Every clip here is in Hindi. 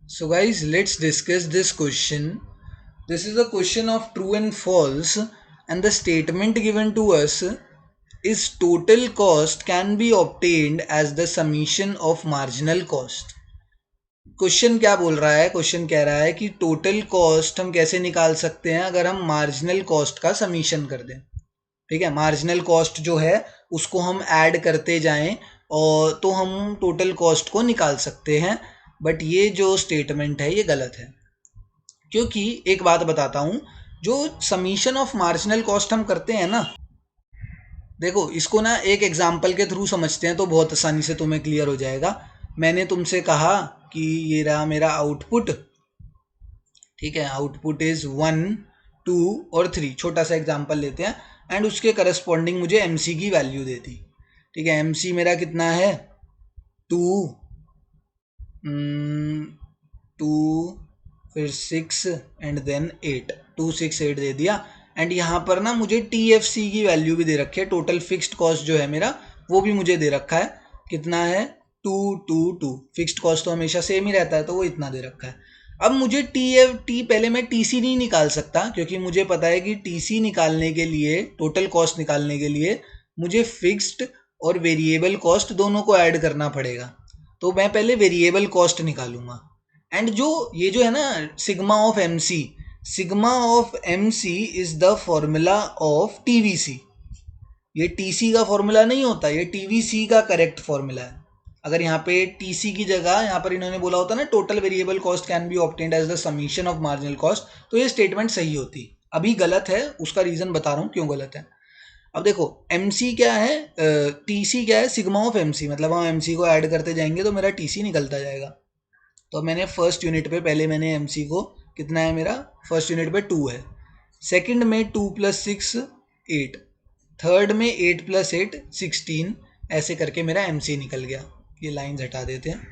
So guys, let's discuss this question. This is a question of true and false, and the statement given to us is total cost can be obtained as the summation of marginal cost. Question क्या बोल रहा है? क्वेश्चन कह रहा है कि टोटल कॉस्ट हम कैसे निकाल सकते हैं अगर हम मार्जिनल कॉस्ट का समीशन कर दें. ठीक है, मार्जिनल कॉस्ट जो है उसको हम ऐड करते जाएं और तो हम टोटल कॉस्ट को निकाल सकते हैं. बट ये जो स्टेटमेंट है ये गलत है, क्योंकि एक बात बताता हूँ. जो समीशन ऑफ मार्जिनल कॉस्ट हम करते हैं ना, देखो इसको ना एक एग्जाम्पल के थ्रू समझते हैं तो बहुत आसानी से तुम्हें क्लियर हो जाएगा. मैंने तुमसे कहा कि ये रहा मेरा आउटपुट. ठीक है, आउटपुट इज 1, 2 और 3. छोटा सा एग्जाम्पल लेते हैं एंड उसके करस्पॉन्डिंग मुझे एमसी की वैल्यू दे दी. ठीक है, एमसी मेरा कितना है? 2, 2 फिर 6 एंड देन 8. 2, 6, 8 दे दिया. एंड यहाँ पर ना मुझे टीएफसी की वैल्यू भी दे रखी है. टोटल फिक्स्ड कॉस्ट जो है मेरा वो भी मुझे दे रखा है. कितना है? 2, 2, 2. फिक्स्ड कॉस्ट तो हमेशा सेम ही रहता है तो वो इतना दे रखा है. अब मुझे टी पहले मैं टीसी नहीं निकाल सकता, क्योंकि मुझे पता है कि टीसी निकालने के लिए, टोटल कॉस्ट निकालने के लिए मुझे फिक्स्ड और वेरिएबल कॉस्ट दोनों को ऐड करना पड़ेगा. तो मैं पहले वेरिएबल कॉस्ट निकालूंगा. एंड ये जो है ना sigma of MC is the formula of TVC. ये टीसी का फॉर्मूला नहीं होता, ये टीवीसी का करेक्ट फॉर्मूला है. अगर यहाँ पे टीसी की जगह यहाँ पर इन्होंने बोला होता ना total variable cost can be obtained as the summation of marginal cost, तो ये स्टेटमेंट सही होती. अभी गलत है, उसका रीजन बता रहा हूँ क्यों गलत है. अब देखो एमसी क्या है, टीसी क्या है? Sigma of MC. मतलब हम एमसी को ऐड करते जाएंगे तो मेरा टीसी निकलता जाएगा. तो मैंने फर्स्ट यूनिट पे पहले मैंने एमसी को, कितना है मेरा फर्स्ट यूनिट पे 2 है. सेकंड में 2 + 6 8. थर्ड में 8 + 8 16. ऐसे करके मेरा एमसी निकल गया. ये लाइंस हटा देते हैं.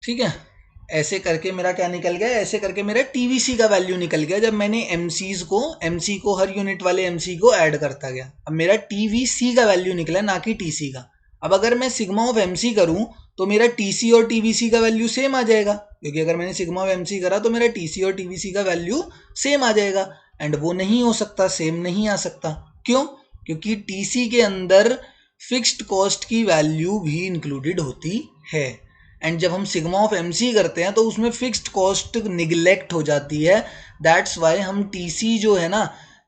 ठीक है, ऐसे करके मेरा क्या निकल गया? ऐसे करके मेरा टीवीसी का वैल्यू निकल गया जब मैंने एमसी को हर यूनिट वाले एमसी को ऐड करता गया. अब मेरा टीवीसी का वैल्यू निकला, ना कि टीसी का. अब अगर मैं सिग्मा ऑफ एमसी करूं तो मेरा टीसी और टीवीसी का वैल्यू सेम आ जाएगा, क्योंकि अगर मैंने सिग्मा ऑफ एमसी करा तो मेरा टीसी और टीवीसी का वैल्यू सेम आ जाएगा. एंड वो नहीं हो सकता, सेम नहीं आ सकता. क्यों? क्योंकि टीसी के अंदर फिक्स्ड कॉस्ट की वैल्यू भी इंक्लूडेड होती है. एंड जब हम सिग्मा ऑफ एमसी करते हैं तो उसमें फिक्स्ड कॉस्ट निगलेक्ट हो जाती है. दैट्स वाई हम टीसी जो है ना,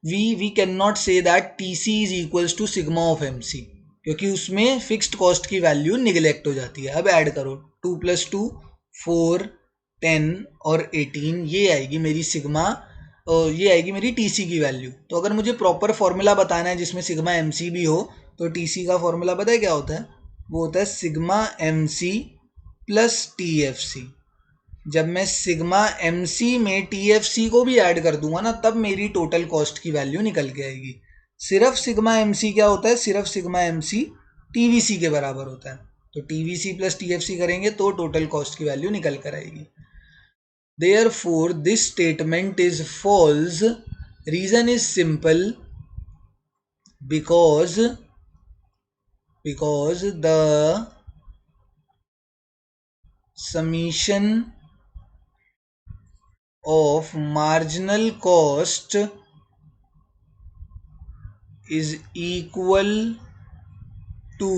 we can not say that TC is equals to sigma of MC, क्योंकि उसमें फिक्स्ड कॉस्ट की वैल्यू निगलेक्ट हो जाती है. अब ऐड करो 2 + 2 4 10 और 18. ये आएगी मेरी सिग्मा, और ये आएगी मेरी टीसी की वैल्यू. तो अगर मुझे प्रॉपर फॉर्मूला बताना है जिसमें सिग्मा एमसी भी हो, तो टीसी का फॉर्मूला पता है क्या होता है? वो होता है सिग्मा एमसी प्लस टीएफसी. जब मैं सिग्मा एमसी में टीएफसी को भी ऐड कर दूंगा ना, तब मेरी टोटल कॉस्ट की वैल्यू निकल के आएगी. सिर्फ सिग्मा एमसी क्या होता है? सिर्फ सिग्मा एमसी टीवीसी के बराबर होता है. तो टीवीसी प्लस टीएफसी करेंगे तो टोटल कॉस्ट की वैल्यू निकल कर आएगी. Therefore, this statement is false. Reason is simple, because the summation of marginal cost is equal to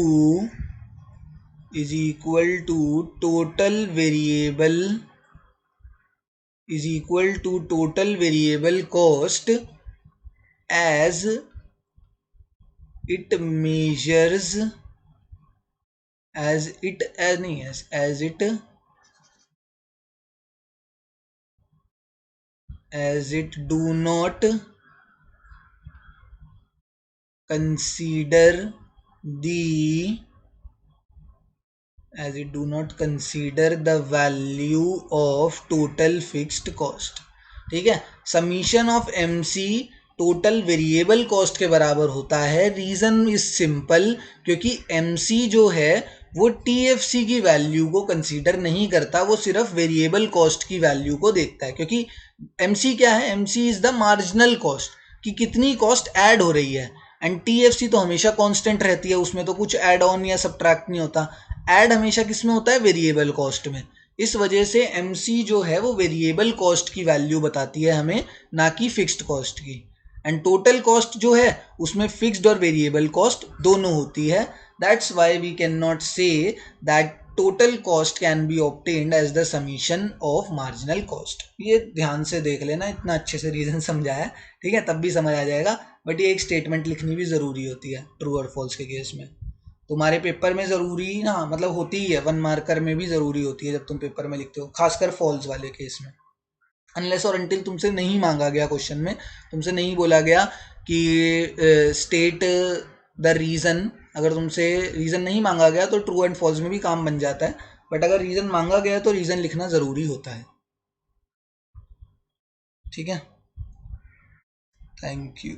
total variable cost as it measures as it do not consider the value of total fixed cost. ठीक है, summation of MC total variable cost के बराबर होता है. रीजन इज सिंपल, क्योंकि एमसी जो है वो टीएफसी की वैल्यू को कंसीडर नहीं करता, वो सिर्फ वेरिएबल कॉस्ट की वैल्यू को देखता है. क्योंकि एमसी क्या है? MC is the marginal cost, कि कितनी कॉस्ट ऐड हो रही है. एंड टीएफसी तो हमेशा कांस्टेंट रहती है, उसमें तो कुछ ऐड ऑन या सब्ट्रैक्ट नहीं होता। ऐड हमेशा किस में होता है? वेरिएबल कॉस्ट में। इस वजह से एमसी जो है वो वेरिएबल कॉस्ट की वैल्यू बताती है हमें, ना कि फिक्स्ड कॉस्ट की। एंड टोटल कॉस्ट जो है उसमें फिक्स्ड और वेरिएबल कॉस्ट दोनों होती है। That's why we can not say that total cost can be obtained as the summation of marginal cost. ये ध्यान से देख लेना, इतना अच्छे से रीजन समझाया, ठीक है, तब भी समझ आ जाएगा। बट ये एक स्टेटमेंट लिखनी भी ज़रूरी होती है ट्रू और फॉल्स के केस में। तुम्हारे पेपर में ज़रूरी ना, मतलब होती ही है, 1 मार्कर में भी ज़रूरी होती है जब तुम पेपर में लिखते हो, खासकर फॉल्स वाले केस में। अनलेस और अनटिल तुमसे नहीं मांगा गया क्वेश्चन में, तुमसे नहीं बोला गया कि स्टेट द रीज़न, अगर तुमसे रीज़न नहीं मांगा गया तो ट्रू एंड फॉल्स में भी काम बन जाता है। बट अगर रीज़न मांगा गया तो रीज़न लिखना ज़रूरी होता है। ठीक है, थैंक यू।